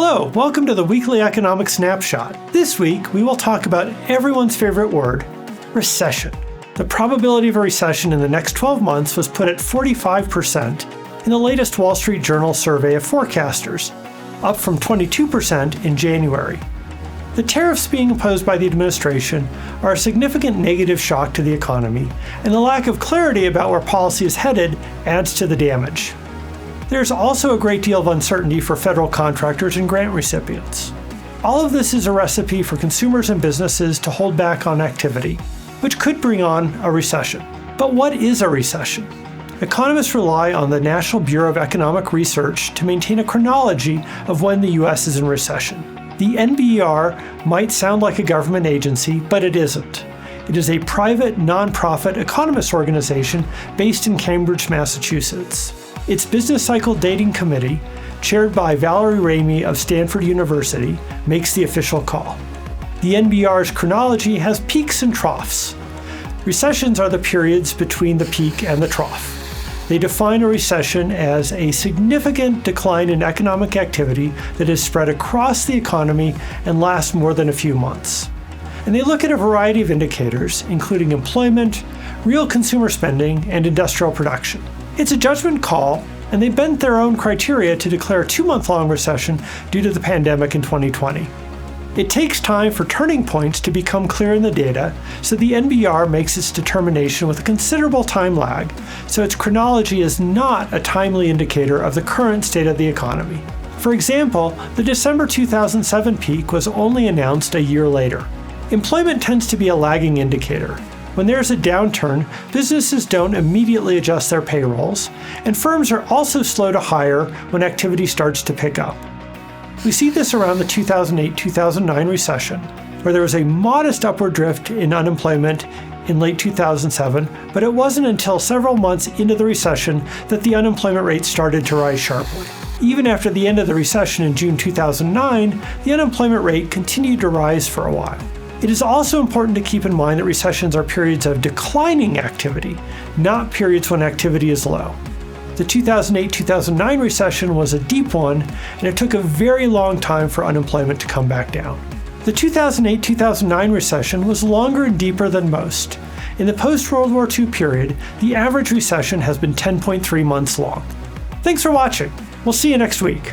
Hello, welcome to the Weekly Economic Snapshot. This week, we will talk about everyone's favorite word, recession. The probability of a recession in the next 12 months was put at 45% in the latest Wall Street Journal survey of forecasters, up from 22% in January. The tariffs being imposed by the administration are a significant negative shock to the economy, and the lack of clarity about where policy is headed adds to the damage. There's also a great deal of uncertainty for federal contractors and grant recipients. All of this is a recipe for consumers and businesses to hold back on activity, which could bring on a recession. But what is a recession? Economists rely on the National Bureau of Economic Research to maintain a chronology of when the U.S. is in recession. The NBER might sound like a government agency, but it isn't. It is a private, nonprofit economist organization based in Cambridge, Massachusetts. Its Business Cycle Dating Committee, chaired by Valerie Ramey of Stanford University, makes the official call. The NBER's chronology has peaks and troughs. Recessions are the periods between the peak and the trough. They define a recession as a significant decline in economic activity that is spread across the economy and lasts more than a few months. And they look at a variety of indicators, including employment, real consumer spending, and industrial production. It's a judgment call, and they bent their own criteria to declare a 2-month-long recession due to the pandemic in 2020. It takes time for turning points to become clear in the data, so the NBER makes its determination with a considerable time lag, so its chronology is not a timely indicator of the current state of the economy. For example, the December 2007 peak was only announced a year later. Employment tends to be a lagging indicator. When there's a downturn, businesses don't immediately adjust their payrolls, and firms are also slow to hire when activity starts to pick up. We see this around the 2008-2009 recession, where there was a modest upward drift in unemployment in late 2007, but it wasn't until several months into the recession that the unemployment rate started to rise sharply. Even after the end of the recession in June 2009, the unemployment rate continued to rise for a while. It is also important to keep in mind that recessions are periods of declining activity, not periods when activity is low. The 2008-2009 recession was a deep one, and it took a very long time for unemployment to come back down. The 2008-2009 recession was longer and deeper than most. In the post-World War II period, the average recession has been 10.3 months long. Thanks for watching. We'll see you next week.